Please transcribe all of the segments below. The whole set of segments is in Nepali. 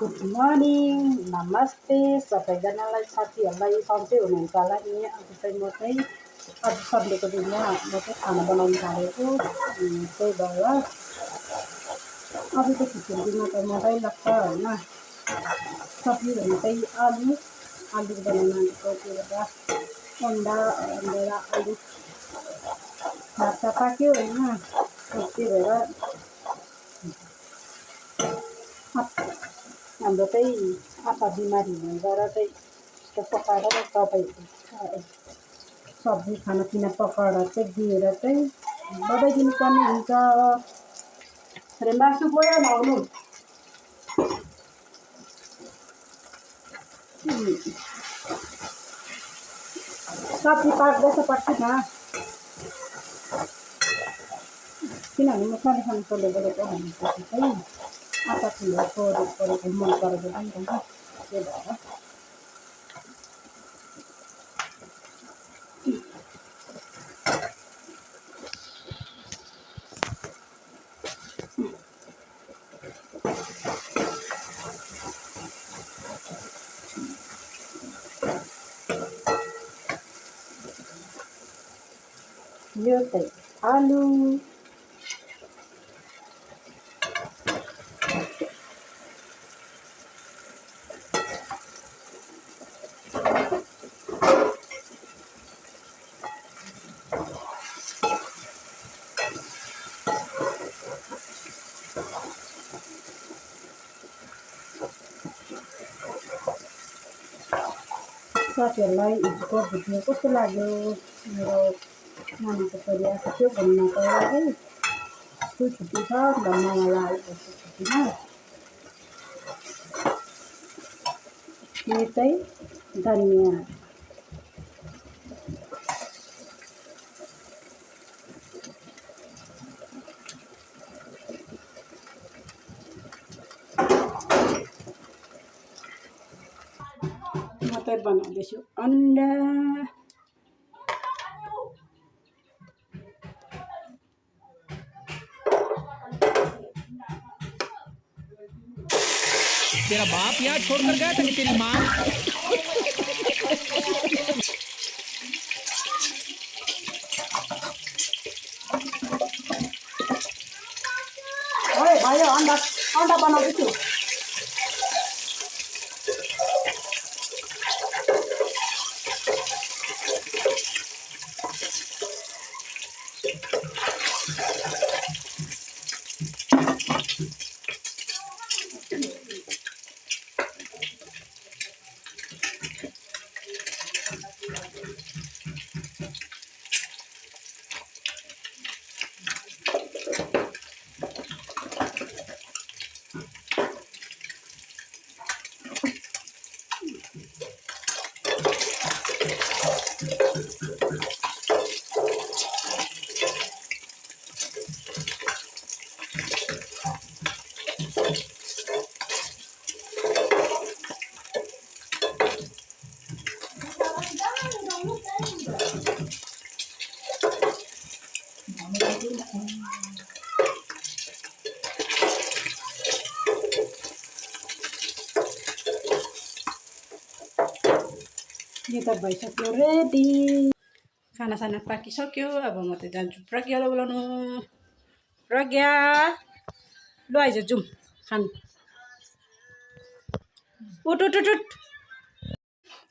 गुड मर्निङ नमस्ते सबैजनालाई साथीहरूलाई सन्चै हुनुहुन्छ होला नि। आज चाहिँ म चाहिँ आज सन्डेको दिनमा म चाहिँ खाना बनाउनु थालेको त्यही भएर अब चाहिँ खिचडीमा त मजै लाग्छ होइन। सब्जी भने चाहिँ आलु बनाउनु आँटेको त्यो भएर अन्डा आलु भात पाक्यो होइन। त्यही भएर हाम्रो चाहिँ आप्पा बिमारी भएर चाहिँ त्यो पकाएर दबाई सब्जी खानापिना पकाएर चाहिँ दिएर चाहिँ दबाई दिनुपर्ने हुन्छ। अरे मासु गयो नआउनु सब्जी पाक्दैछ पक्किन किनभने म सानो सानो छोले बोलेको भनेपछि चाहिँ आटा ठुलो परेको मन परेको पनि हुन्छ त्यही भएर यो चाहिँ आलु साथीहरूलाई हिजोको भिडियो कस्तो लाग्यो। मेरो नानीको छोरी आएको थियो घुम्नको लागि स्कुल छुट्टी छ घरमा उहाँलाई आएको छुट्टीमा। यो चाहिँ धनियाँ म चाहिँ बनाउँदैछु अन्डा। तेरा बाप यहाँ छोड़कर गया था कि तेरी माँ। ओए भयो अन्डा बनाउँदैछु। यो त भइसक्यो रेडी। खाना पाकिसक्यो। अब म त जान्छु प्रज्ञालाई बोलाउनु। प्रज्ञा ल आइज जाउँ खानु। उठ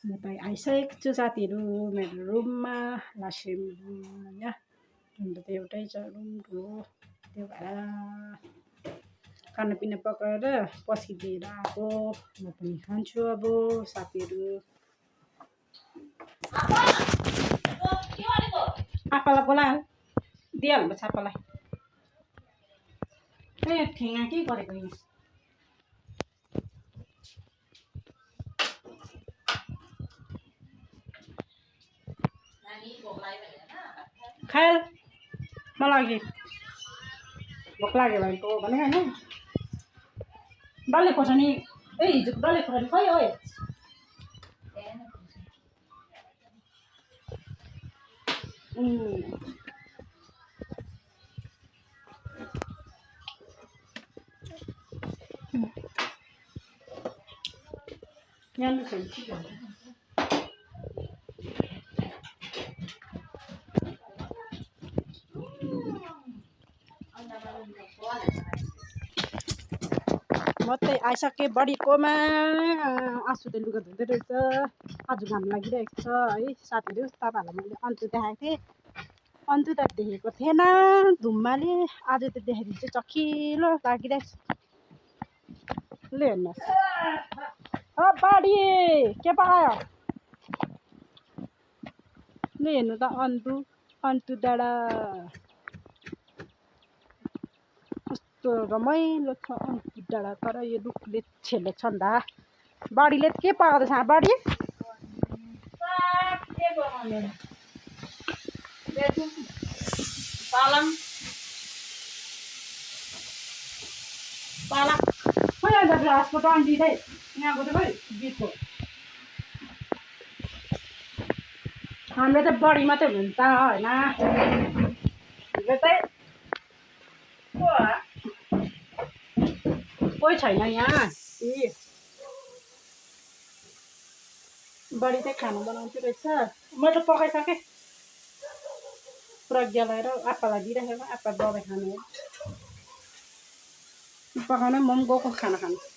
म त आइसकेको छु साथीहरू मेरो रुममा लासेम रुम होइन। अन्त त एउटै छ रुम ठुलो त्यो भएर खानापिना पकाएर पस्किदिएर आएको। म पनि खान्छु अब साथीहरू। आप्पालाई बोला दिइहाल्नु छापालाई। ए ठेङ्गा के गरेको यहाँ खाए मलाई भोक लाग्यो भने त भनेको होइन। डल्ले खोर्सानी हिजोको डल्ले खोर्सानी खै ओए यहाँ छैन म चाहिँ आइसकेँ बडीकोमा आँसु त लुगा धुँदै रहेछ आज घाम लागिरहेको छ है साथीहरू तपाईँहरूलाई मैले अन्त देखाएको थिएँ अन्त त देखेको थिएन धुम्माले आज त देखेर चाहिँ चखिलो लागिरहेको छ ल हेर्नुहोस् बडी के पायो ल हेर्नु त अन्टु डाँडा कस्तो रमाइलो छ अन्टु डाँडा तर यो रुखले छेलेको छ नि त बडीले के पाउँदैछ बडी पालङ पालक खोइ अन्त ग्लासको डन्डी चाहिँ यहाँको चाहिँ खोइ गीतको हाम्रो चाहिँ बडी मात्रै हुन्छ होइन हाम्रो चाहिँ कोही छैन यहाँ बडी चाहिँ खाना बनाउँछु रहेछ मैले त पकाइसकेँ प्रज्ञालाई र आप्पालाई दिइराखेको आप्पा दबाई खानु हो पकाउनु म पनि गएको खाना खानु